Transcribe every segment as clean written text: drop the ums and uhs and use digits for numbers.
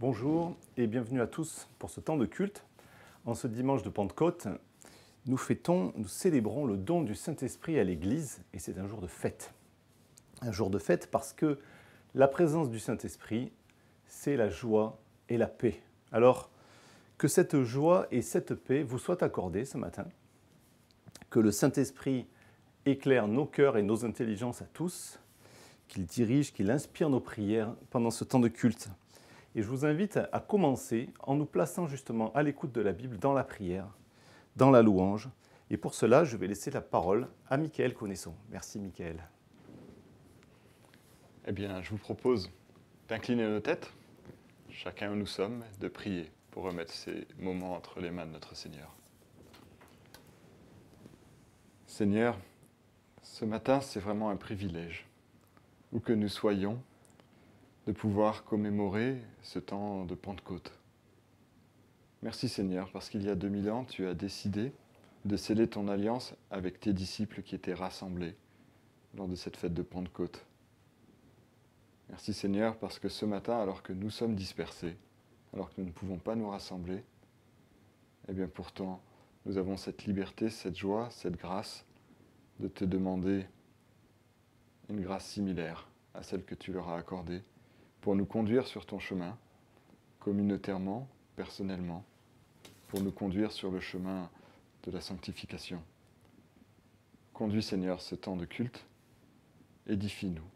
bonjour et bienvenue à tous pour ce temps de culte. En ce dimanche de Pentecôte, nous célébrons le don du Saint-Esprit à l'Église et c'est un jour de fête. Un jour de fête parce que la présence du Saint-Esprit, c'est la joie et la paix. Alors, que cette joie et cette paix vous soient accordées ce matin, que le Saint-Esprit éclaire nos cœurs et nos intelligences à tous, qu'il dirige, qu'il inspire nos prières pendant ce temps de culte. Et je vous invite à commencer en nous plaçant justement à l'écoute de la Bible dans la prière, dans la louange. Et pour cela, je vais laisser la parole à Michael Connaisson. Merci Michael. Eh bien, je vous propose d'incliner nos têtes, chacun où nous sommes, de prier pour remettre ces moments entre les mains de notre Seigneur. Seigneur, ce matin, c'est vraiment un privilège, où que nous soyons, de pouvoir commémorer ce temps de Pentecôte. Merci Seigneur, parce qu'il y a 2000 ans, tu as décidé de sceller ton alliance avec tes disciples qui étaient rassemblés lors de cette fête de Pentecôte. Merci Seigneur, parce que ce matin, alors que nous sommes dispersés, alors que nous ne pouvons pas nous rassembler, eh bien pourtant, nous avons cette liberté, cette joie, cette grâce de te demander une grâce similaire à celle que tu leur as accordée pour nous conduire sur ton chemin, communautairement, personnellement, pour nous conduire sur le chemin de la sanctification. Conduis Seigneur ce temps de culte, édifie-nous,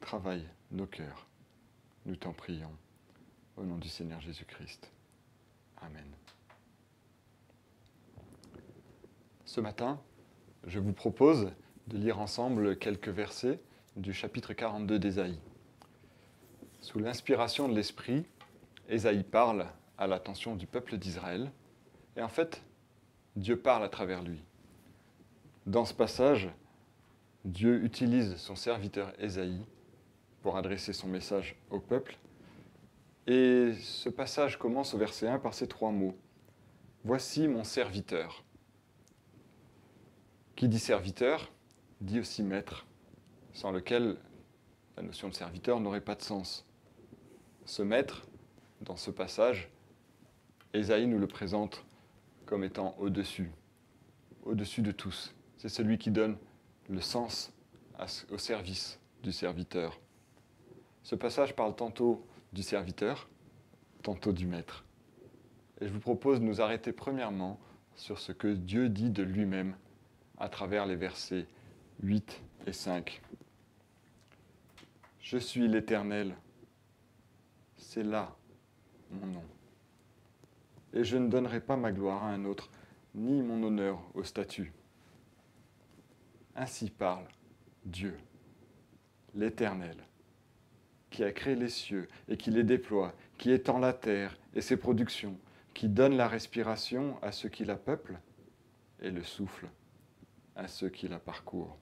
travaille nos cœurs, nous t'en prions, au nom du Seigneur Jésus-Christ. Amen. Ce matin, je vous propose de lire ensemble quelques versets du chapitre 42 d'Ésaïe. Sous l'inspiration de l'Esprit, Ésaïe parle à l'attention du peuple d'Israël, et en fait, Dieu parle à travers lui. Dans ce passage, Dieu utilise son serviteur Ésaïe pour adresser son message au peuple, et ce passage commence au verset 1 par ces 3 mots. « Voici mon serviteur ». Qui dit serviteur, dit aussi maître, sans lequel la notion de serviteur n'aurait pas de sens. Ce maître, dans ce passage, Ésaïe nous le présente comme étant au-dessus de tous. C'est celui qui donne le sens au service du serviteur. Ce passage parle tantôt du serviteur, tantôt du maître. Et je vous propose de nous arrêter premièrement sur ce que Dieu dit de lui-même à travers les versets 8 et 5. « Je suis l'Éternel, c'est là mon nom. Et je ne donnerai pas ma gloire à un autre, ni mon honneur aux statues. Ainsi parle Dieu, l'Éternel, qui a créé les cieux et qui les déploie, qui étend la terre et ses productions, qui donne la respiration à ceux qui la peuplent et le souffle à ceux qui la parcourent. »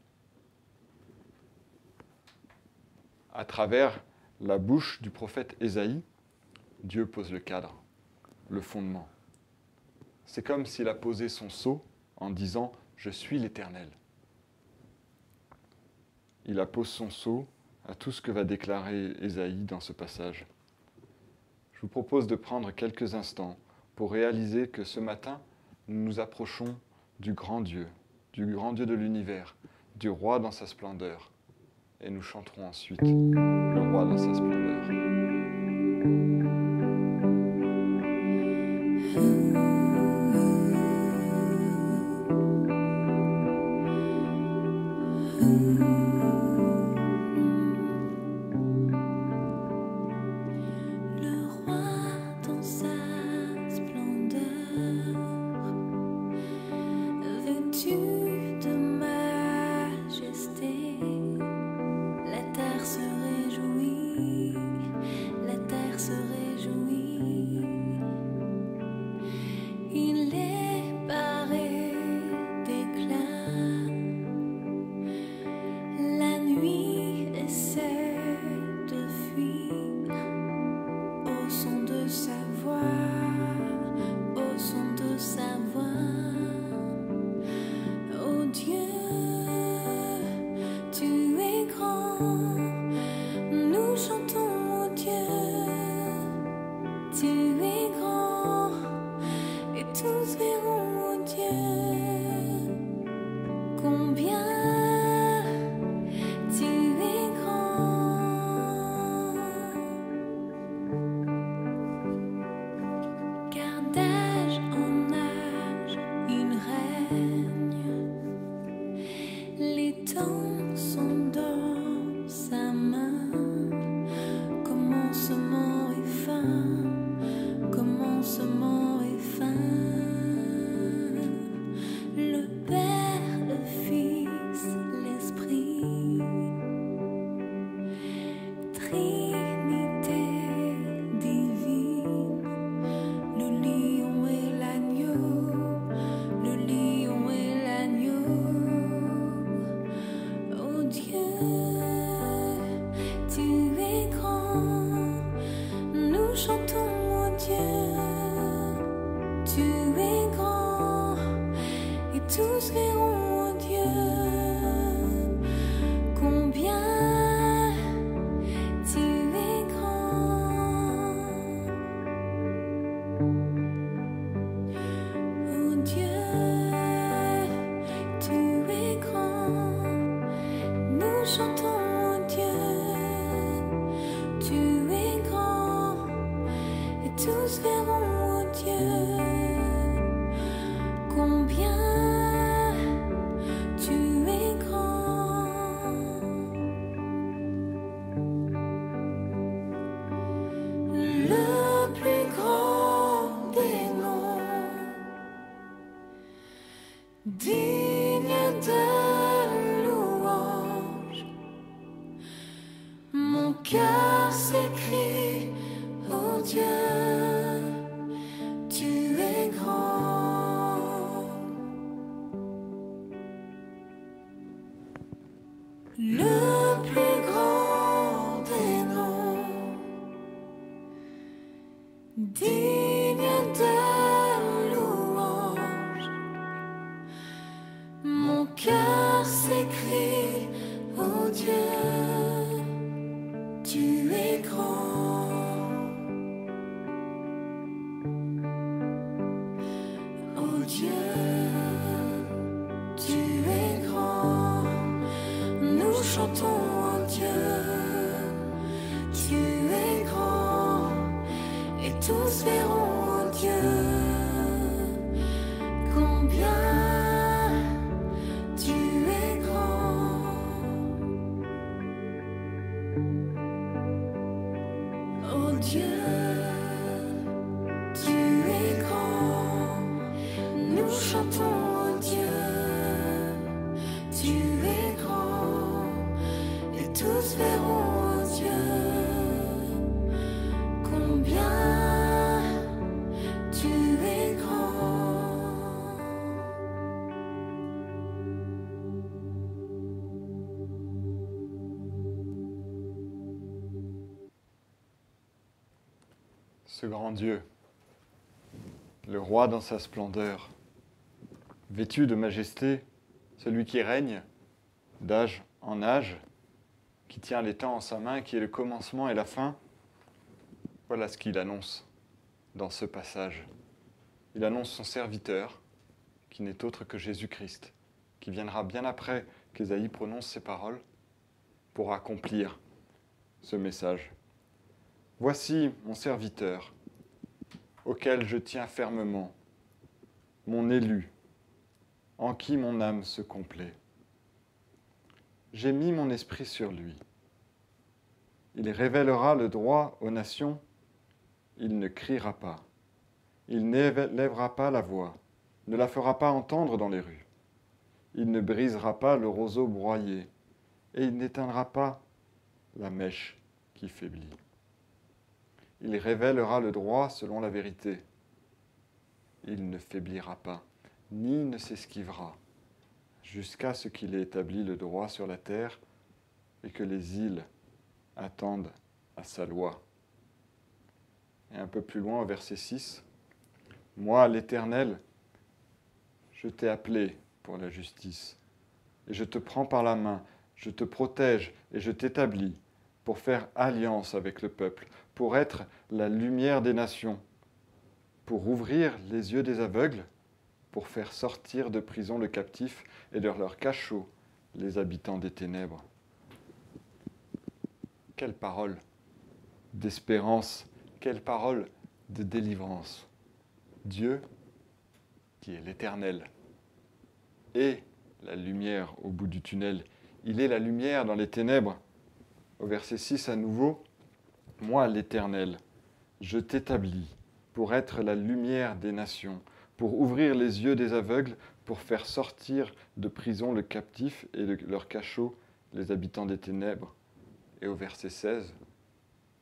À travers la bouche du prophète Ésaïe, Dieu pose le cadre, le fondement. C'est comme s'il a posé son sceau en disant « Je suis l'Éternel ». Il appose son sceau à tout ce que va déclarer Ésaïe dans ce passage. Je vous propose de prendre quelques instants pour réaliser que ce matin, nous nous approchons du grand Dieu de l'univers, du roi dans sa splendeur. Et nous chanterons ensuite le roi dans sa splendeur. Nous chantons au Dieu verront, ô Dieu, combien tu es grand. Car d'âge en âge, il règne. Les temps sont dans sa main. Commencement et fin, commencement et fin. Le Père, le Fils, l'Esprit, Trinité divine, le lion et l'agneau, le lion et l'agneau. Oh Dieu, tu es grand. Nous chantons, oh Dieu, tu es grand, et tous verront, oh Dieu, combien tu es grand. Oh Dieu, tu es grand. Nous chantons, oh Dieu, tu es grand, et tous verront, oh Dieu, combien tu es grand. Le plus grand des noms, digne de louange, mon cœur s'écrie, oh Dieu, tu es grand. Le plus grand des noms, digne de louange, mon cœur s'écrie, oh Dieu, tu es grand. Oh Dieu, tu es grand. Nous chantons, oh Dieu, tu es grand, et tous verront, oh Dieu, combien tu es grand. Oh Dieu, tu es grand. Nous chantons, oh Dieu, tu es grand, et tous verront, oh Dieu, combien tu es grand. Ce grand Dieu, le roi dans sa splendeur, vêtu de majesté, celui qui règne d'âge en âge, qui tient les temps en sa main, qui est le commencement et la fin. Voilà ce qu'il annonce dans ce passage. Il annonce son serviteur, qui n'est autre que Jésus-Christ, qui viendra bien après qu'Ésaïe prononce ces paroles pour accomplir ce message. Voici mon serviteur, auquel je tiens fermement, mon élu, en qui mon âme se complaît. J'ai mis mon esprit sur lui. Il révélera le droit aux nations, il ne criera pas. Il n'élèvera pas la voix, ne la fera pas entendre dans les rues. Il ne brisera pas le roseau broyé, et il n'éteindra pas la mèche qui faiblit. Il révélera le droit selon la vérité. Il ne faiblira pas, ni ne s'esquivera, jusqu'à ce qu'il ait établi le droit sur la terre et que les îles attendent à sa loi. Et un peu plus loin, au verset 6, « Moi, l'Éternel, je t'ai appelé pour la justice, et je te prends par la main, je te protège et je t'établis pour faire alliance avec le peuple, pour être la lumière des nations, pour ouvrir les yeux des aveugles pour faire sortir de prison le captif et de leur cachot les habitants des ténèbres. Quelle parole d'espérance, quelle parole de délivrance. Dieu, qui est l'Éternel, est la lumière au bout du tunnel. Il est la lumière dans les ténèbres. Au verset 6 à nouveau, « Moi, l'Éternel, je t'établis pour être la lumière des nations, pour ouvrir les yeux des aveugles, pour faire sortir de prison le captif et de leur cachot les habitants des ténèbres. » Et au verset 16,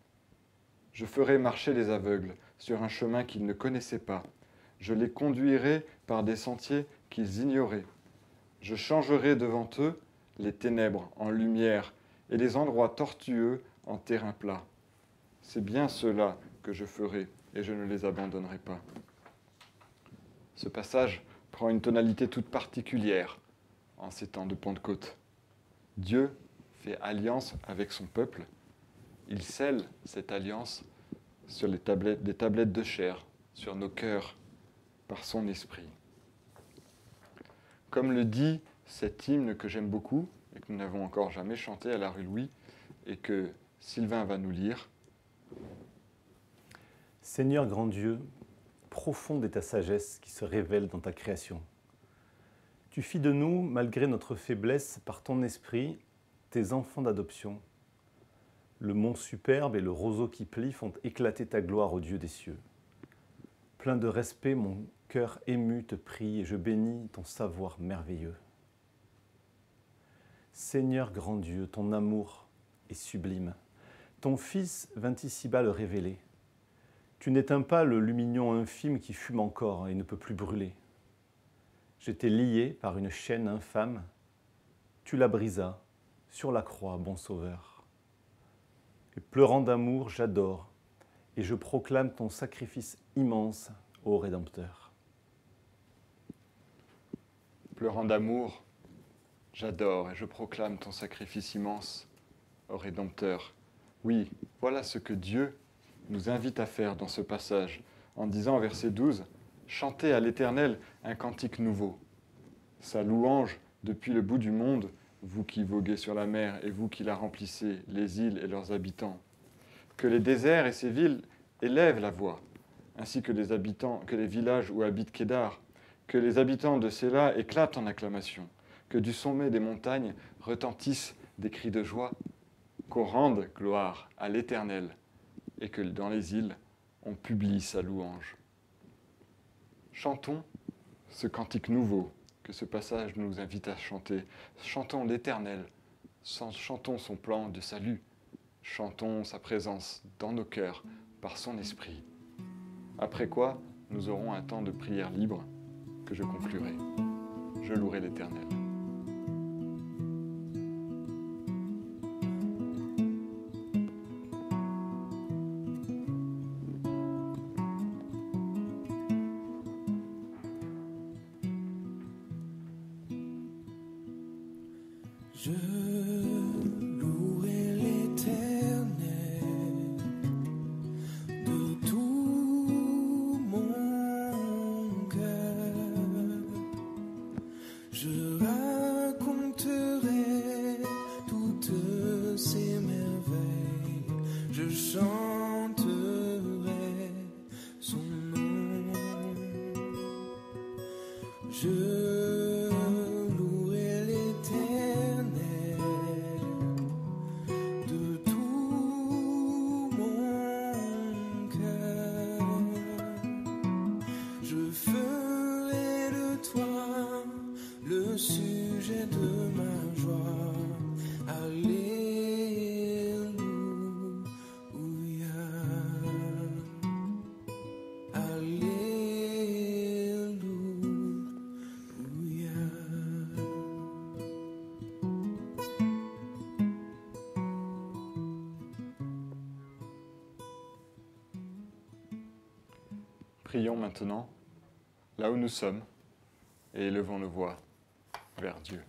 « Je ferai marcher les aveugles sur un chemin qu'ils ne connaissaient pas. Je les conduirai par des sentiers qu'ils ignoraient. Je changerai devant eux les ténèbres en lumière et les endroits tortueux en terrain plat. C'est bien cela que je ferai et je ne les abandonnerai pas. » Ce passage prend une tonalité toute particulière en ces temps de Pentecôte. Dieu fait alliance avec son peuple. Il scelle cette alliance sur des tablettes de chair, sur nos cœurs, par son esprit. Comme le dit cet hymne que j'aime beaucoup et que nous n'avons encore jamais chanté à la rue Louis et que Sylvain va nous lire. Seigneur grand Dieu, profonde est ta sagesse qui se révèle dans ta création. Tu fis de nous, malgré notre faiblesse, par ton esprit, tes enfants d'adoption. Le mont superbe et le roseau qui plie font éclater ta gloire au Dieu des cieux. Plein de respect, mon cœur ému te prie et je bénis ton savoir merveilleux. Seigneur grand Dieu, ton amour est sublime. Ton Fils vint ici-bas le révéler. Tu n'éteins pas le lumignon infime qui fume encore et ne peut plus brûler. J'étais lié par une chaîne infâme. Tu la brisas sur la croix, bon Sauveur. Et pleurant d'amour, j'adore et je proclame ton sacrifice immense, ô Rédempteur. Pleurant d'amour, j'adore et je proclame ton sacrifice immense, ô Rédempteur. Oui, voilà ce que Dieu nous invite à faire dans ce passage, en disant au verset 12, « Chantez à l'Éternel un cantique nouveau. Sa louange depuis le bout du monde, vous qui voguez sur la mer et vous qui la remplissez, les îles et leurs habitants. Que les déserts et ses villes élèvent la voix, ainsi que les villages où habite Kédar. Que les habitants de Séla éclatent en acclamation. Que du sommet des montagnes retentissent des cris de joie. Qu'on rende gloire à l'Éternel et que dans les îles, on publie sa louange. » Chantons ce cantique nouveau que ce passage nous invite à chanter. Chantons l'Éternel, chantons son plan de salut, chantons sa présence dans nos cœurs par son esprit. Après quoi, nous aurons un temps de prière libre que je conclurai. Je louerai l'Éternel. Je louerai l'Éternel de tout mon cœur. Je raconterai toutes ses merveilles. Je chanterai son nom. Je sujet de ma joie, alléluia, alléluia. Prions maintenant, là où nous sommes, et élevons nos voix vers Dieu.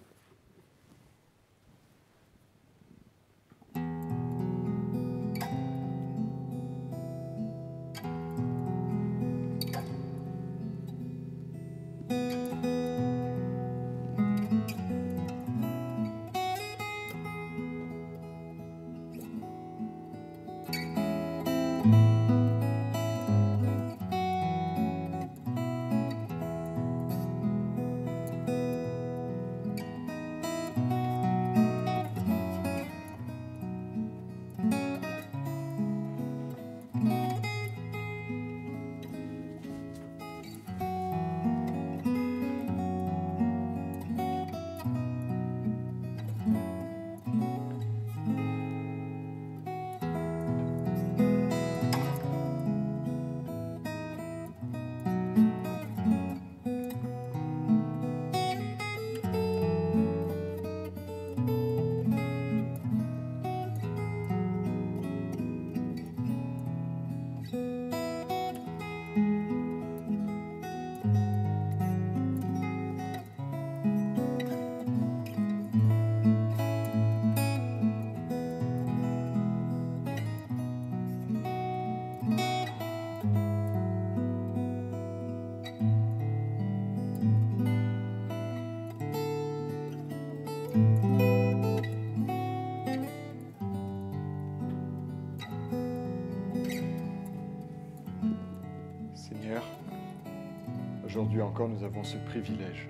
Aujourd'hui encore, nous avons ce privilège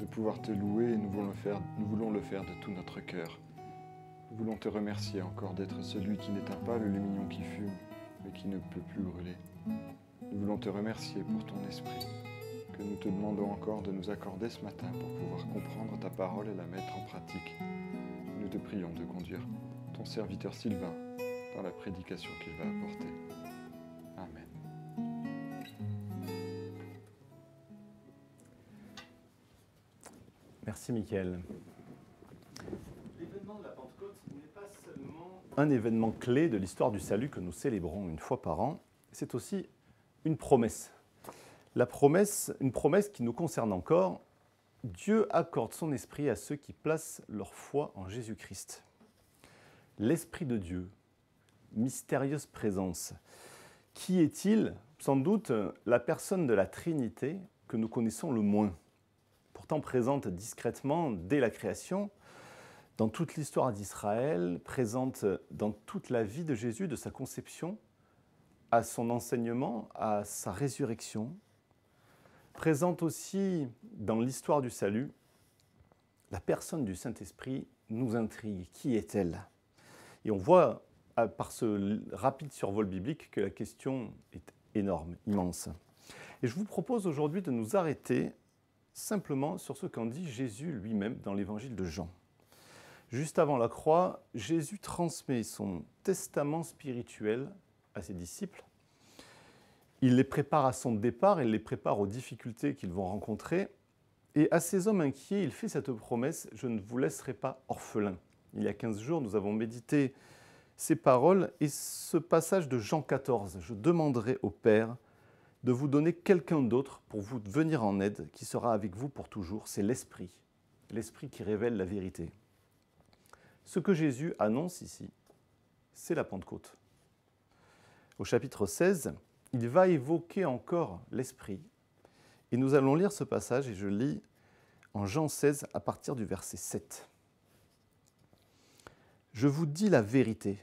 de pouvoir te louer et nous voulons le faire de tout notre cœur. Nous voulons te remercier encore d'être celui qui n'éteint pas le lumignon qui fume, mais qui ne peut plus brûler. Nous voulons te remercier pour ton esprit, que nous te demandons encore de nous accorder ce matin pour pouvoir comprendre ta parole et la mettre en pratique. Nous te prions de conduire ton serviteur Sylvain dans la prédication qu'il va apporter. Amen. Merci Mickaël. L'événement de la Pentecôte n'est pas seulement un événement clé de l'histoire du salut que nous célébrons une fois par an, c'est aussi une promesse. Une promesse qui nous concerne encore. Dieu accorde son esprit à ceux qui placent leur foi en Jésus-Christ. L'Esprit de Dieu, mystérieuse présence. Qui est-il ? Sans doute la personne de la Trinité que nous connaissons le moins. Pourtant présente discrètement dès la création, dans toute l'histoire d'Israël, présente dans toute la vie de Jésus, de sa conception, à son enseignement, à sa résurrection, présente aussi dans l'histoire du salut, la personne du Saint-Esprit nous intrigue. Qui est-elle ? Et on voit par ce rapide survol biblique que la question est énorme, immense. Et je vous propose aujourd'hui de nous arrêter simplement sur ce qu'en dit Jésus lui-même dans l'évangile de Jean. Juste avant la croix, Jésus transmet son testament spirituel à ses disciples. Il les prépare à son départ, il les prépare aux difficultés qu'ils vont rencontrer. Et à ces hommes inquiets, il fait cette promesse « Je ne vous laisserai pas orphelins ». Il y a 15 jours, nous avons médité ces paroles et ce passage de Jean 14. « Je demanderai au Père de vous donner quelqu'un d'autre pour vous venir en aide, qui sera avec vous pour toujours. » C'est l'Esprit qui révèle la vérité. Ce que Jésus annonce ici, c'est la Pentecôte. Au chapitre 16, il va évoquer encore l'Esprit. Et nous allons lire ce passage, et je lis en Jean 16 à partir du verset 7. « Je vous dis la vérité.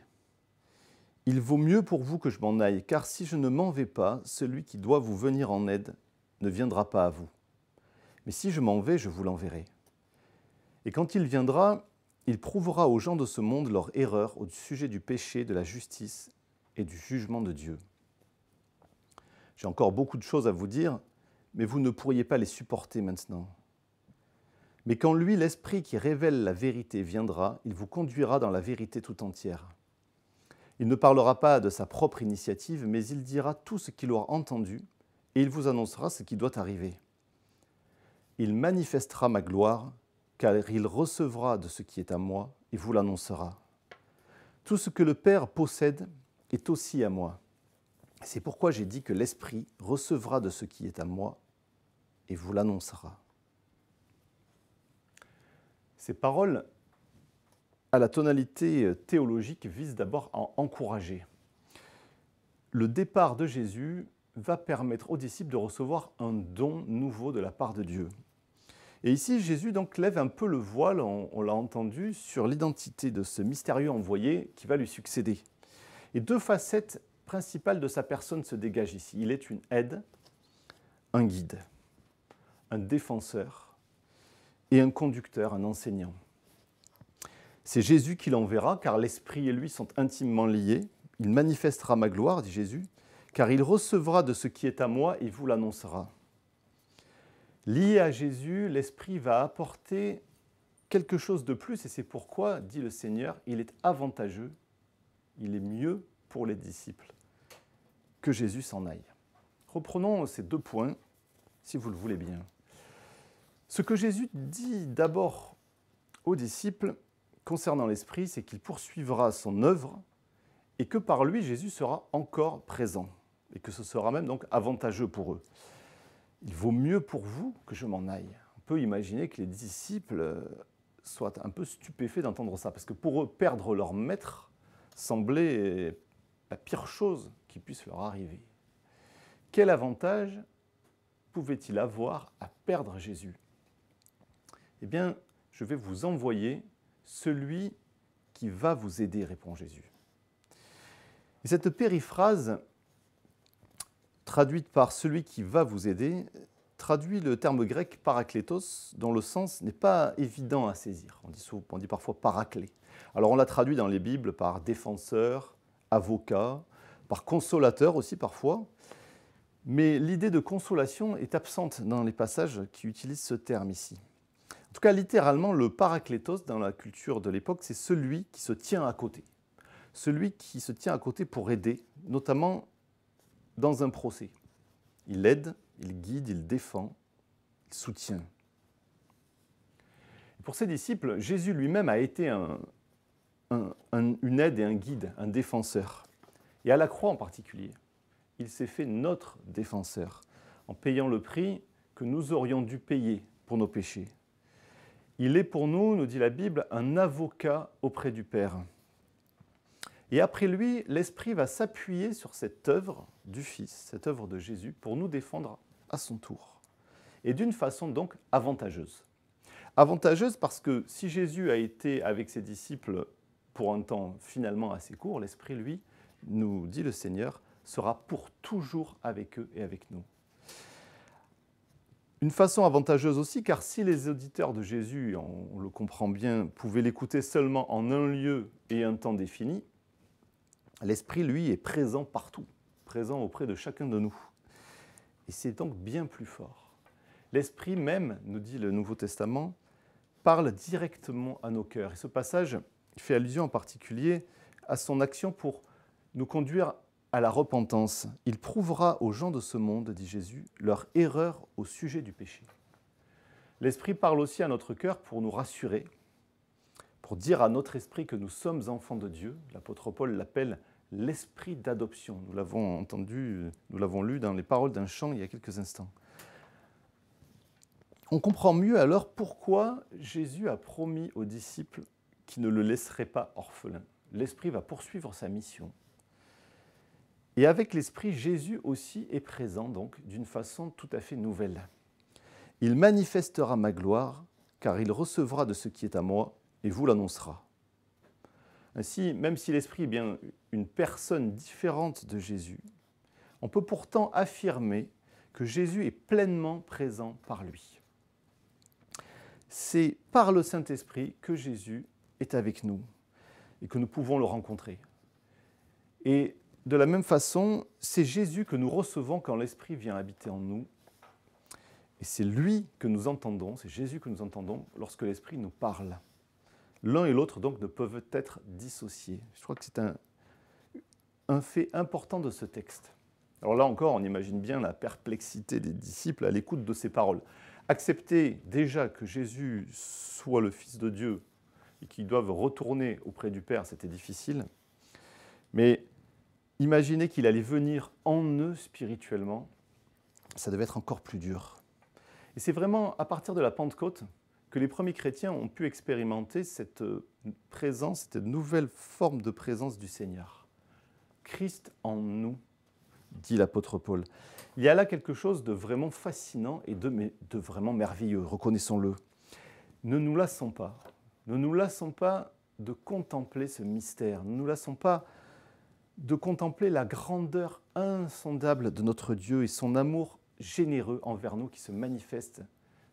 Il vaut mieux pour vous que je m'en aille, car si je ne m'en vais pas, celui qui doit vous venir en aide ne viendra pas à vous. Mais si je m'en vais, je vous l'enverrai. Et quand il viendra, il prouvera aux gens de ce monde leur erreur au sujet du péché, de la justice et du jugement de Dieu. J'ai encore beaucoup de choses à vous dire, mais vous ne pourriez pas les supporter maintenant. Mais quand lui, l'Esprit qui révèle la vérité, viendra, il vous conduira dans la vérité tout entière. Il ne parlera pas de sa propre initiative, mais il dira tout ce qu'il aura entendu, et il vous annoncera ce qui doit arriver. Il manifestera ma gloire, car il recevra de ce qui est à moi, et vous l'annoncera. Tout ce que le Père possède est aussi à moi. C'est pourquoi j'ai dit que l'Esprit recevra de ce qui est à moi, et vous l'annoncera. » Ces paroles, à la tonalité théologique, visent d'abord à encourager. Le départ de Jésus va permettre aux disciples de recevoir un don nouveau de la part de Dieu. Et ici, Jésus donc lève un peu le voile, on l'a entendu, sur l'identité de ce mystérieux envoyé qui va lui succéder. Et deux facettes principales de sa personne se dégagent ici. Il est une aide, un guide, un défenseur et un conducteur, un enseignant. C'est Jésus qui l'enverra, car l'Esprit et lui sont intimement liés. Il manifestera ma gloire, dit Jésus, car il recevra de ce qui est à moi et vous l'annoncera. Lié à Jésus, l'Esprit va apporter quelque chose de plus, et c'est pourquoi, dit le Seigneur, il est avantageux, il est mieux pour les disciples que Jésus s'en aille. Reprenons ces deux points, si vous le voulez bien. Ce que Jésus dit d'abord aux disciples concernant l'Esprit, c'est qu'il poursuivra son œuvre et que par lui, Jésus sera encore présent et que ce sera même donc avantageux pour eux. Il vaut mieux pour vous que je m'en aille. On peut imaginer que les disciples soient un peu stupéfaits d'entendre ça, parce que pour eux, perdre leur maître semblait la pire chose qui puisse leur arriver. Quel avantage pouvait-il avoir à perdre Jésus ? Eh bien, je vais vous envoyer celui qui va vous aider, répond Jésus. Et cette périphrase, traduite par celui qui va vous aider, traduit le terme grec paraklétos, dont le sens n'est pas évident à saisir. On dit parfois paraclé. Alors on l'a traduit dans les Bibles par défenseur, avocat, par consolateur aussi parfois. Mais l'idée de consolation est absente dans les passages qui utilisent ce terme ici. En tout cas, littéralement, le paraklétos dans la culture de l'époque, c'est celui qui se tient à côté. Celui qui se tient à côté pour aider, notamment dans un procès. Il aide, il guide, il défend, il soutient. Et pour ses disciples, Jésus lui-même a été une aide et un guide, un défenseur. Et à la croix en particulier, il s'est fait notre défenseur, en payant le prix que nous aurions dû payer pour nos péchés. Il est pour nous, nous dit la Bible, un avocat auprès du Père. Et après lui, l'Esprit va s'appuyer sur cette œuvre du Fils, cette œuvre de Jésus, pour nous défendre à son tour. Et d'une façon donc avantageuse. Avantageuse parce que si Jésus a été avec ses disciples pour un temps finalement assez court, l'Esprit, lui, nous dit le Seigneur, sera pour toujours avec eux et avec nous. Une façon avantageuse aussi, car si les auditeurs de Jésus, on le comprend bien, pouvaient l'écouter seulement en un lieu et un temps défini, l'Esprit, lui, est présent partout, présent auprès de chacun de nous. Et c'est donc bien plus fort. L'Esprit même, nous dit le Nouveau Testament, parle directement à nos cœurs. Et ce passage fait allusion en particulier à son action pour nous conduire à la repentance. Il prouvera aux gens de ce monde, dit Jésus, leur erreur au sujet du péché. L'Esprit parle aussi à notre cœur pour nous rassurer, pour dire à notre esprit que nous sommes enfants de Dieu. L'apôtre Paul l'appelle l'esprit d'adoption. Nous l'avons entendu, nous l'avons lu dans les paroles d'un chant il y a quelques instants. On comprend mieux alors pourquoi Jésus a promis aux disciples qu'il ne le laisserait pas orphelin. L'Esprit va poursuivre sa mission. Et avec l'Esprit, Jésus aussi est présent, donc, d'une façon tout à fait nouvelle. Il manifestera ma gloire, car il recevra de ce qui est à moi, et vous l'annoncera. Ainsi, même si l'Esprit est bien une personne différente de Jésus, on peut pourtant affirmer que Jésus est pleinement présent par lui. C'est par le Saint-Esprit que Jésus est avec nous et que nous pouvons le rencontrer. Et de la même façon, c'est Jésus que nous recevons quand l'Esprit vient habiter en nous. Et c'est lui que nous entendons, c'est Jésus que nous entendons lorsque l'Esprit nous parle. L'un et l'autre, donc, ne peuvent être dissociés. Je crois que c'est un fait important de ce texte. Alors là encore, on imagine bien la perplexité des disciples à l'écoute de ces paroles. Accepter déjà que Jésus soit le Fils de Dieu et qu'ils doivent retourner auprès du Père, c'était difficile. Mais imaginer qu'il allait venir en eux spirituellement, ça devait être encore plus dur. Et c'est vraiment à partir de la Pentecôte que les premiers chrétiens ont pu expérimenter cette présence, cette nouvelle forme de présence du Seigneur. Christ en nous, dit l'apôtre Paul. Il y a là quelque chose de vraiment fascinant et de vraiment merveilleux, reconnaissons-le. Ne nous lassons pas. Ne nous lassons pas de contempler ce mystère. Ne nous lassons pas de contempler la grandeur insondable de notre Dieu et son amour généreux envers nous qui se manifeste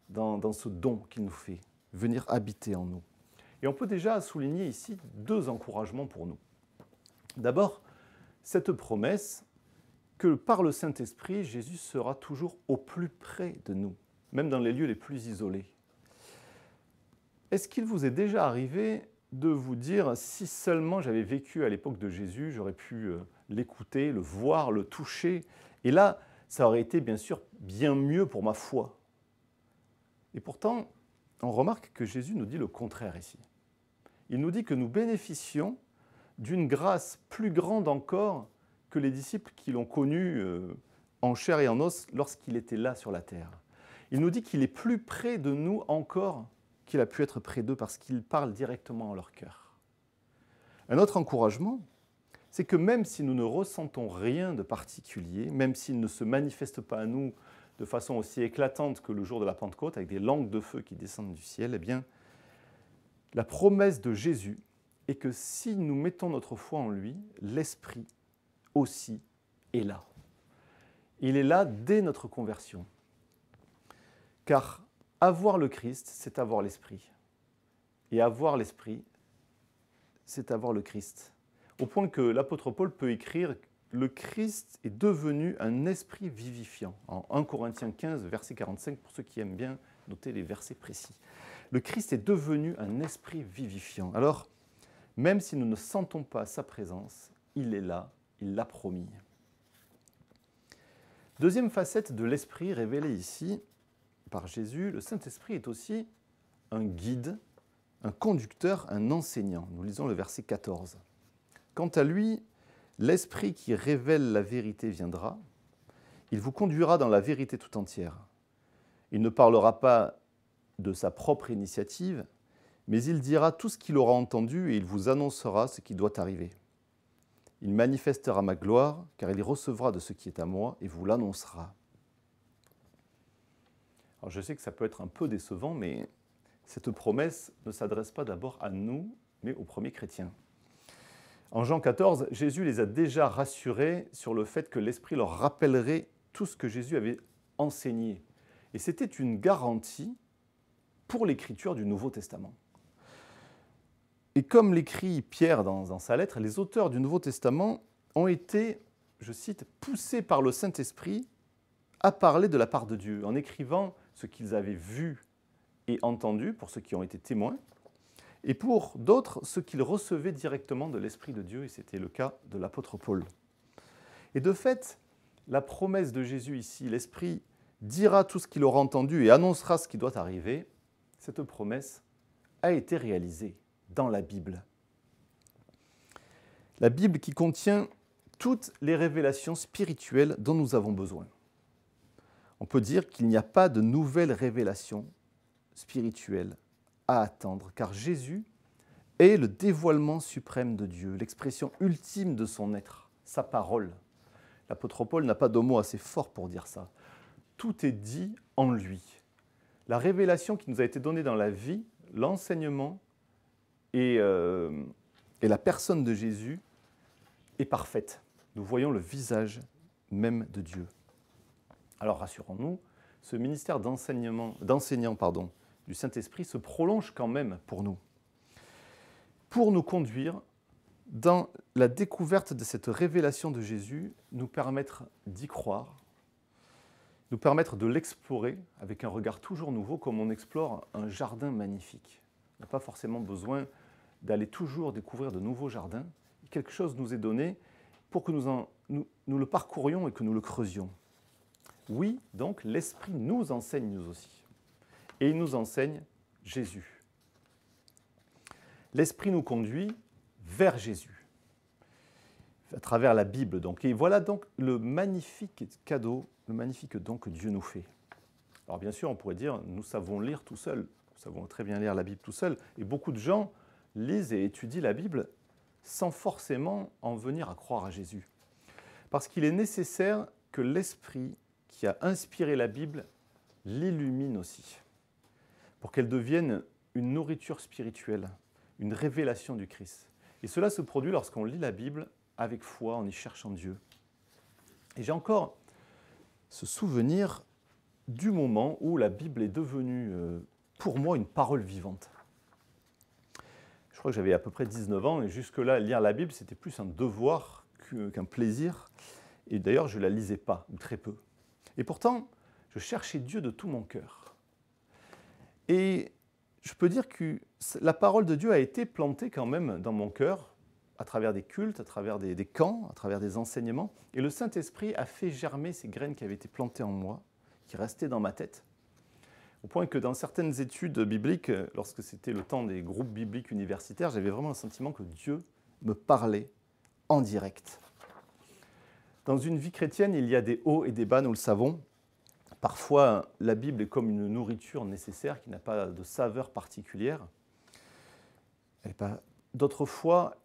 dans ce don qu'il nous fait, venir habiter en nous. Et on peut déjà souligner ici 2 encouragements pour nous. D'abord, cette promesse que par le Saint-Esprit, Jésus sera toujours au plus près de nous, même dans les lieux les plus isolés. Est-ce qu'il vous est déjà arrivé de vous dire, si seulement j'avais vécu à l'époque de Jésus, j'aurais pu l'écouter, le voir, le toucher, et là, ça aurait été bien sûr bien mieux pour ma foi. Et pourtant, on remarque que Jésus nous dit le contraire ici. Il nous dit que nous bénéficions d'une grâce plus grande encore que les disciples qui l'ont connu en chair et en os lorsqu'il était là sur la terre. Il nous dit qu'il est plus près de nous encore qu'il a pu être près d'eux parce qu'il parle directement à leur cœur. Un autre encouragement, c'est que même si nous ne ressentons rien de particulier, même s'il ne se manifeste pas à nous de façon aussi éclatante que le jour de la Pentecôte, avec des langues de feu qui descendent du ciel, eh bien, la promesse de Jésus est que si nous mettons notre foi en lui, l'Esprit aussi est là. Il est là dès notre conversion. Car avoir le Christ, c'est avoir l'Esprit. Et avoir l'Esprit, c'est avoir le Christ. Au point que l'apôtre Paul peut écrire « Le Christ est devenu un esprit vivifiant ». En 1 Corinthiens 15, verset 45, pour ceux qui aiment bien noter les versets précis. Le Christ est devenu un esprit vivifiant. Alors, même si nous ne sentons pas sa présence, il est là, il l'a promis. Deuxième facette de l'Esprit révélée ici par Jésus, le Saint-Esprit est aussi un guide, un conducteur, un enseignant. Nous lisons le verset 14. Quant à lui, l'Esprit qui révèle la vérité viendra. Il vous conduira dans la vérité tout entière. Il ne parlera pas de sa propre initiative, mais il dira tout ce qu'il aura entendu et il vous annoncera ce qui doit arriver. Il manifestera ma gloire, car il recevra de ce qui est à moi et vous l'annoncera. Alors je sais que ça peut être un peu décevant, mais cette promesse ne s'adresse pas d'abord à nous, mais aux premiers chrétiens. En Jean 14, Jésus les a déjà rassurés sur le fait que l'Esprit leur rappellerait tout ce que Jésus avait enseigné. Et c'était une garantie pour l'écriture du Nouveau Testament. Et comme l'écrit Pierre dans sa lettre, les auteurs du Nouveau Testament ont été, je cite, poussés par le Saint-Esprit à parler de la part de Dieu, en écrivant ce qu'ils avaient vu et entendu, pour ceux qui ont été témoins, et pour d'autres, ce qu'ils recevaient directement de l'Esprit de Dieu, et c'était le cas de l'apôtre Paul. Et de fait, la promesse de Jésus ici, l'Esprit dira tout ce qu'il aura entendu et annoncera ce qui doit arriver, cette promesse a été réalisée dans la Bible. La Bible qui contient toutes les révélations spirituelles dont nous avons besoin. On peut dire qu'il n'y a pas de nouvelles révélations spirituelles à attendre, car Jésus est le dévoilement suprême de Dieu, l'expression ultime de son être, sa parole. L'apôtre Paul n'a pas de mots assez forts pour dire ça. Tout est dit en lui. La révélation qui nous a été donnée dans la vie, l'enseignement et la personne de Jésus est parfaite. Nous voyons le visage même de Dieu. Alors rassurons-nous, ce ministère d'enseignant du Saint-Esprit se prolonge quand même pour nous conduire dans la découverte de cette révélation de Jésus, nous permettre d'y croire, nous permettre de l'explorer avec un regard toujours nouveau, comme on explore un jardin magnifique. On n'a pas forcément besoin d'aller toujours découvrir de nouveaux jardins. Quelque chose nous est donné pour que nous le parcourions et que nous le creusions. Oui, donc, l'Esprit nous enseigne nous aussi. Et il nous enseigne Jésus. L'Esprit nous conduit vers Jésus, à travers la Bible. Donc. Et voilà donc le magnifique cadeau, le magnifique don que Dieu nous fait. Alors bien sûr, on pourrait dire, nous savons lire tout seuls, nous savons très bien lire la Bible tout seuls, et beaucoup de gens lisent et étudient la Bible sans forcément en venir à croire à Jésus. Parce qu'il est nécessaire que l'Esprit qui a inspiré la Bible l'illumine aussi, pour qu'elle devienne une nourriture spirituelle, une révélation du Christ. Et cela se produit lorsqu'on lit la Bible avec foi, en y cherchant Dieu. Et j'ai encore ce souvenir du moment où la Bible est devenue, pour moi, une parole vivante. Je crois que j'avais à peu près 19 ans, et jusque-là, lire la Bible, c'était plus un devoir qu'un plaisir. Et d'ailleurs, je ne la lisais pas, ou très peu. Et pourtant, je cherchais Dieu de tout mon cœur. Et je peux dire que la parole de Dieu a été plantée quand même dans mon cœur, à travers des cultes, à travers des camps, à travers des enseignements. Et le Saint-Esprit a fait germer ces graines qui avaient été plantées en moi, qui restaient dans ma tête. Au point que dans certaines études bibliques, lorsque c'était le temps des groupes bibliques universitaires, j'avais vraiment le sentiment que Dieu me parlait en direct. Dans une vie chrétienne, il y a des hauts et des bas, nous le savons. Parfois, la Bible est comme une nourriture nécessaire qui n'a pas de saveur particulière. D'autres fois,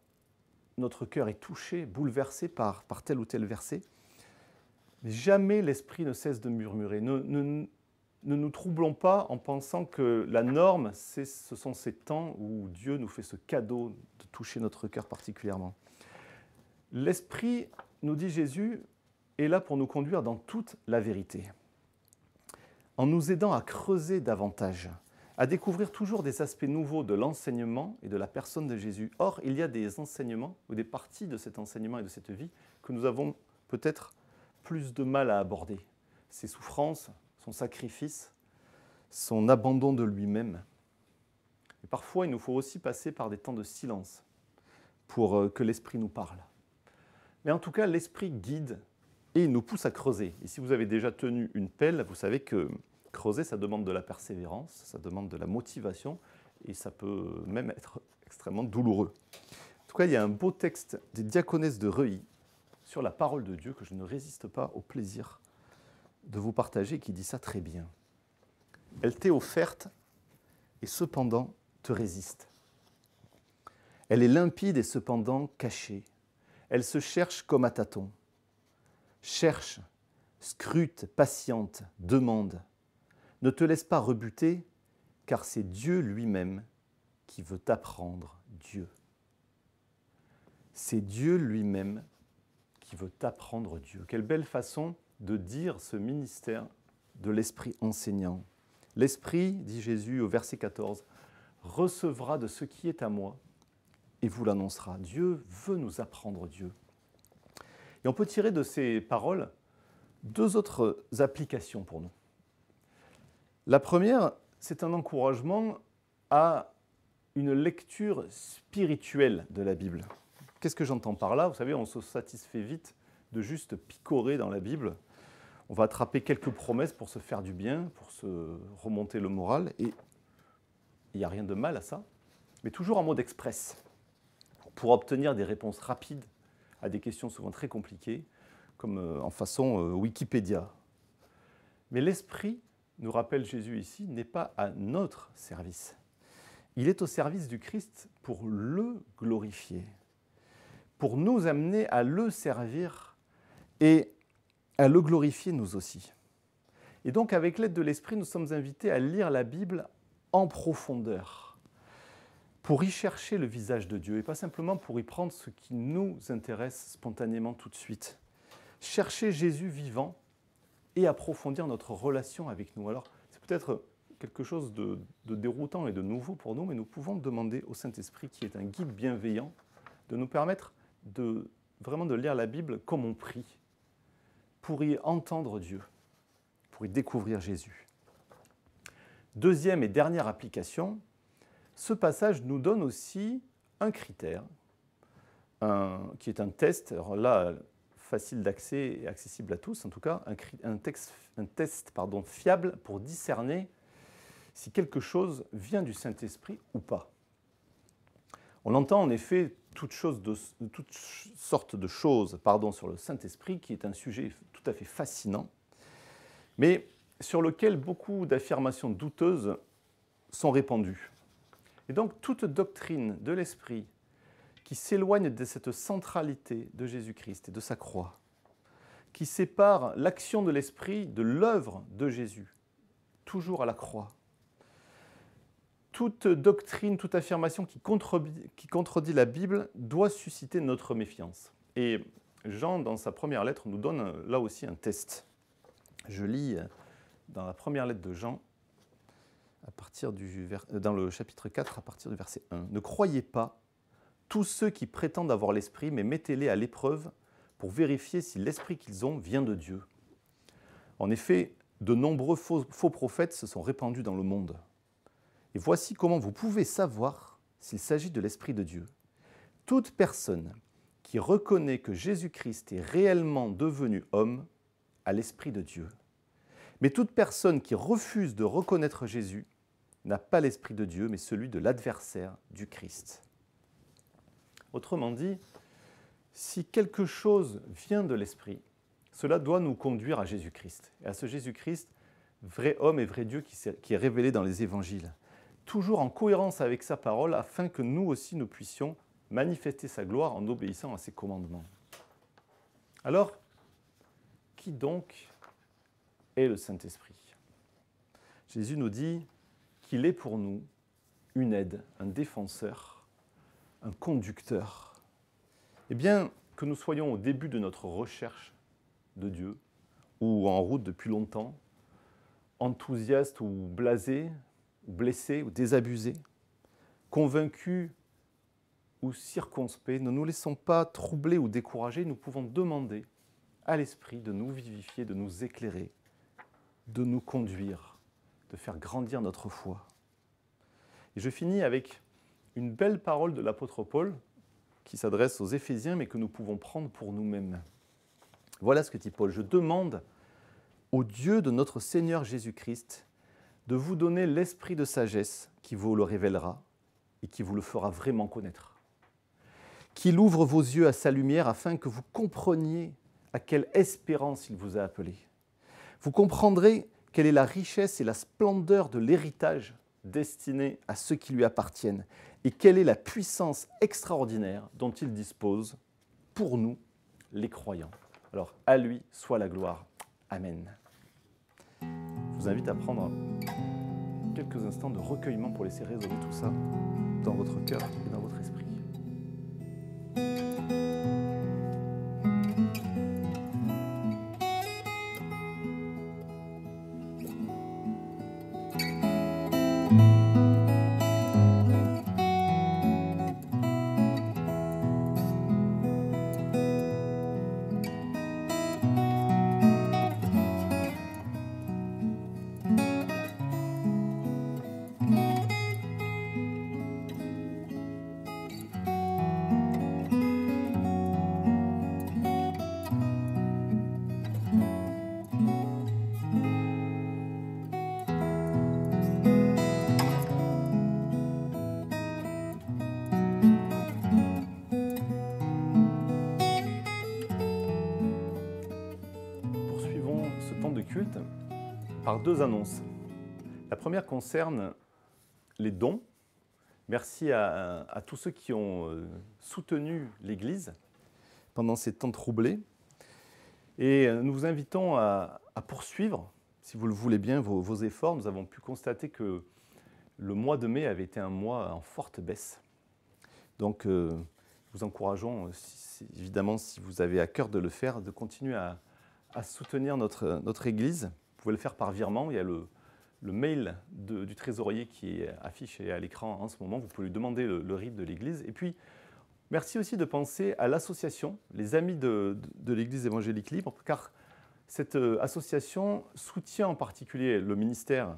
notre cœur est touché, bouleversé par tel ou tel verset. Mais jamais l'esprit ne cesse de murmurer. Ne nous troublons pas en pensant que la norme, ce sont ces temps où Dieu nous fait ce cadeau de toucher notre cœur particulièrement. L'esprit, nous dit Jésus, est là pour nous conduire dans toute la vérité. en nous aidant à creuser davantage, à découvrir toujours des aspects nouveaux de l'enseignement et de la personne de Jésus. Or, il y a des enseignements ou des parties de cet enseignement et de cette vie que nous avons peut-être plus de mal à aborder. Ses souffrances, son sacrifice, son abandon de lui-même. Et parfois, il nous faut aussi passer par des temps de silence pour que l'Esprit nous parle. Mais en tout cas, l'Esprit guide et il nous pousse à creuser. Et si vous avez déjà tenu une pelle, vous savez que creuser, ça demande de la persévérance, ça demande de la motivation, et ça peut même être extrêmement douloureux. En tout cas, il y a un beau texte des diaconesses de Reuilly sur la parole de Dieu que je ne résiste pas au plaisir de vous partager, qui dit ça très bien. Elle t'est offerte et cependant te résiste. Elle est limpide et cependant cachée. Elle se cherche comme à tâtons. Cherche, scrute, patiente, demande. Ne te laisse pas rebuter, car c'est Dieu lui-même qui veut t'apprendre Dieu. C'est Dieu lui-même qui veut t'apprendre Dieu. Quelle belle façon de dire ce ministère de l'Esprit enseignant. L'Esprit, dit Jésus au verset 14, recevra de ce qui est à moi et vous l'annoncera. Dieu veut nous apprendre Dieu. Et on peut tirer de ces paroles deux autres applications pour nous. La première, c'est un encouragement à une lecture spirituelle de la Bible. Qu'est-ce que j'entends par là? Vous savez, on se satisfait vite de juste picorer dans la Bible. On va attraper quelques promesses pour se faire du bien, pour se remonter le moral, et il n'y a rien de mal à ça, mais toujours en mode express, pour obtenir des réponses rapides à des questions souvent très compliquées, comme en façon Wikipédia. Mais l'Esprit, nous rappelle Jésus ici, n'est pas à notre service. Il est au service du Christ pour le glorifier, pour nous amener à le servir et à le glorifier nous aussi. Et donc, avec l'aide de l'Esprit, nous sommes invités à lire la Bible en profondeur, pour y chercher le visage de Dieu, et pas simplement pour y prendre ce qui nous intéresse spontanément tout de suite. Chercher Jésus vivant et approfondir notre relation avec nous. Alors, c'est peut-être quelque chose de déroutant et de nouveau pour nous, mais nous pouvons demander au Saint-Esprit, qui est un guide bienveillant, de nous permettre vraiment de lire la Bible comme on prie, pour y entendre Dieu, pour y découvrir Jésus. Deuxième et dernière application, ce passage nous donne aussi un critère, qui est un test, alors là, facile d'accès et accessible à tous, en tout cas, un test fiable pour discerner si quelque chose vient du Saint-Esprit ou pas. On entend en effet toutes sortes de choses sur le Saint-Esprit, qui est un sujet tout à fait fascinant, mais sur lequel beaucoup d'affirmations douteuses sont répandues. Et donc, toute doctrine de l'Esprit qui s'éloigne de cette centralité de Jésus-Christ et de sa croix, qui sépare l'action de l'Esprit de l'œuvre de Jésus, toujours à la croix. Toute doctrine, toute affirmation qui contredit la Bible doit susciter notre méfiance. Et Jean, dans sa première lettre, nous donne là aussi un test. Je lis dans la première lettre de Jean, dans le chapitre 4, à partir du verset 1. « Ne croyez pas tous ceux qui prétendent avoir l'Esprit, mais mettez-les à l'épreuve pour vérifier si l'Esprit qu'ils ont vient de Dieu. En effet, de nombreux faux prophètes se sont répandus dans le monde. Et voici comment vous pouvez savoir s'il s'agit de l'Esprit de Dieu. Toute personne qui reconnaît que Jésus-Christ est réellement devenu homme a l'Esprit de Dieu. Mais toute personne qui refuse de reconnaître Jésus n'a pas l'Esprit de Dieu, mais celui de l'adversaire du Christ. » Autrement dit, si quelque chose vient de l'Esprit, cela doit nous conduire à Jésus-Christ. Et à ce Jésus-Christ, vrai homme et vrai Dieu qui est révélé dans les évangiles. Toujours en cohérence avec sa parole, afin que nous aussi nous puissions manifester sa gloire en obéissant à ses commandements. Alors, qui donc est le Saint-Esprit? Jésus nous dit qu'il est pour nous une aide, un défenseur, un conducteur. Eh bien, que nous soyons au début de notre recherche de Dieu, ou en route depuis longtemps, enthousiastes ou blasés, ou blessés, ou désabusés, convaincus ou circonspects, ne nous laissons pas troubler ou décourager, nous pouvons demander à l'Esprit de nous vivifier, de nous éclairer, de nous conduire, de faire grandir notre foi. Et je finis avec une belle parole de l'apôtre Paul qui s'adresse aux Éphésiens, mais que nous pouvons prendre pour nous-mêmes. Voilà ce que dit Paul. « Je demande au Dieu de notre Seigneur Jésus-Christ de vous donner l'esprit de sagesse qui vous le révélera et qui vous le fera vraiment connaître. Qu'il ouvre vos yeux à sa lumière afin que vous compreniez à quelle espérance il vous a appelé. Vous comprendrez quelle est la richesse et la splendeur de l'héritage destiné à ceux qui lui appartiennent et quelle est la puissance extraordinaire dont il dispose pour nous, les croyants. Alors, à lui soit la gloire. Amen. Je vous invite à prendre quelques instants de recueillement pour laisser résonner tout ça dans votre cœur et dans votre esprit. Culte par deux annonces. La première concerne les dons. Merci à tous ceux qui ont soutenu l'Église pendant ces temps troublés. Et nous vous invitons à poursuivre, si vous le voulez bien, vos efforts. Nous avons pu constater que le mois de mai avait été un mois en forte baisse. Donc, nous encourageons, évidemment, si vous avez à cœur de le faire, de continuer à soutenir notre Église. Vous pouvez le faire par virement. Il y a le mail du trésorier qui est affiché à l'écran en ce moment. Vous pouvez lui demander le RIB de l'Église. Et puis, merci aussi de penser à l'association, les Amis de l'Église évangélique libre, car cette association soutient en particulier le ministère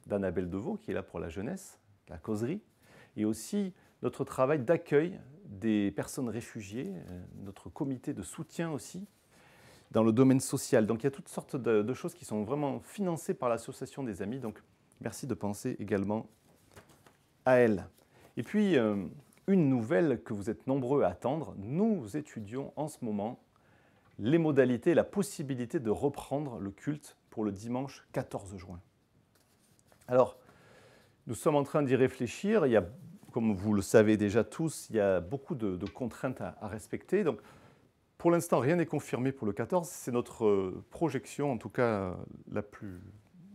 d'Annabelle Deveau, qui est là pour la jeunesse, la causerie, et aussi notre travail d'accueil des personnes réfugiées, notre comité de soutien aussi, dans le domaine social. Donc il y a toutes sortes de choses qui sont vraiment financées par l'Association des Amis. Donc merci de penser également à elle. Et puis, une nouvelle que vous êtes nombreux à attendre, nous étudions en ce moment les modalités, la possibilité de reprendre le culte pour le dimanche 14 juin. Alors, nous sommes en train d'y réfléchir. Il y a, comme vous le savez déjà tous, il y a beaucoup de contraintes à respecter. Donc, pour l'instant, rien n'est confirmé pour le 14. C'est notre projection, en tout cas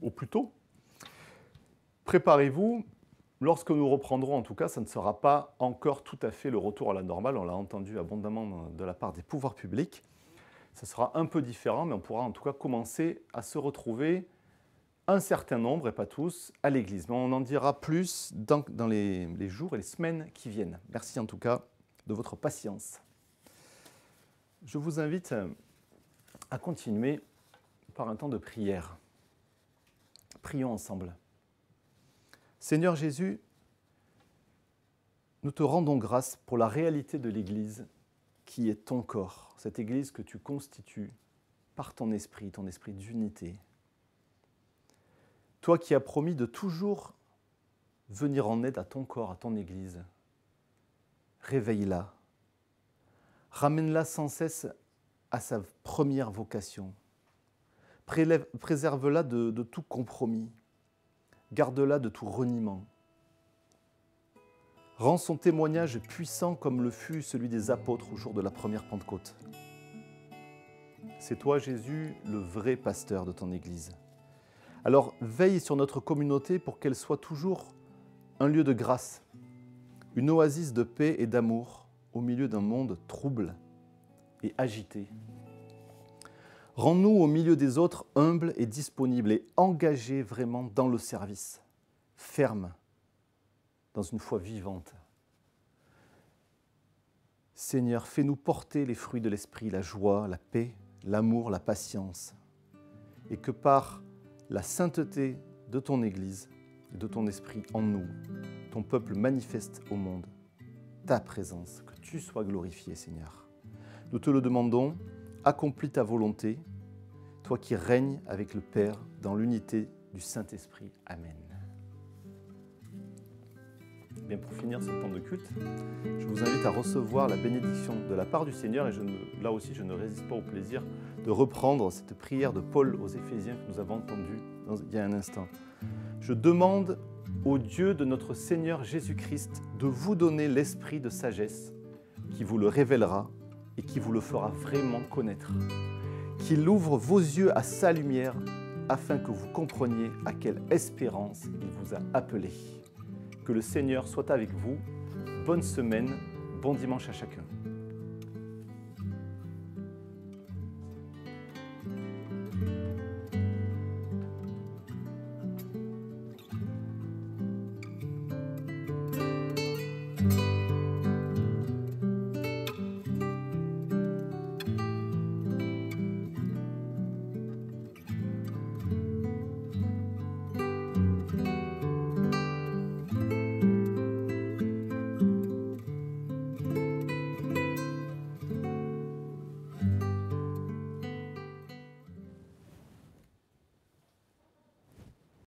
au plus tôt. Préparez-vous. Lorsque nous reprendrons, en tout cas, ça ne sera pas encore tout à fait le retour à la normale. On l'a entendu abondamment de la part des pouvoirs publics. Ça sera un peu différent, mais on pourra en tout cas commencer à se retrouver un certain nombre, et pas tous, à l'Église. Mais on en dira plus dans les jours et les semaines qui viennent. Merci en tout cas de votre patience. Je vous invite à continuer par un temps de prière. Prions ensemble. Seigneur Jésus, nous te rendons grâce pour la réalité de l'Église qui est ton corps, cette Église que tu constitues par ton esprit d'unité. Toi qui as promis de toujours venir en aide à ton corps, à ton Église, réveille-la. Ramène-la sans cesse à sa première vocation. Préserve-la de tout compromis. Garde-la de tout reniement. Rends son témoignage puissant comme le fut celui des apôtres au jour de la première Pentecôte. C'est toi, Jésus, le vrai pasteur de ton Église. Alors veille sur notre communauté pour qu'elle soit toujours un lieu de grâce, une oasis de paix et d'amour, au milieu d'un monde trouble et agité. Rends-nous au milieu des autres humbles et disponibles et engagés vraiment dans le service, fermes, dans une foi vivante. Seigneur, fais-nous porter les fruits de l'esprit, la joie, la paix, l'amour, la patience, et que par la sainteté de ton Église et de ton esprit en nous, ton peuple manifeste au monde ta présence, que tu sois glorifié, Seigneur. Nous te le demandons, accomplis ta volonté, toi qui règnes avec le Père dans l'unité du Saint-Esprit. Amen. Bien, pour finir ce temps de culte, je vous invite à recevoir la bénédiction de la part du Seigneur et là aussi je ne résiste pas au plaisir de reprendre cette prière de Paul aux Éphésiens que nous avons entendue il y a un instant. Je demande au Dieu de notre Seigneur Jésus-Christ de vous donner l'esprit de sagesse qui vous le révélera et qui vous le fera vraiment connaître, qu'il ouvre vos yeux à sa lumière afin que vous compreniez à quelle espérance il vous a appelé. Que le Seigneur soit avec vous. Bonne semaine, bon dimanche à chacun.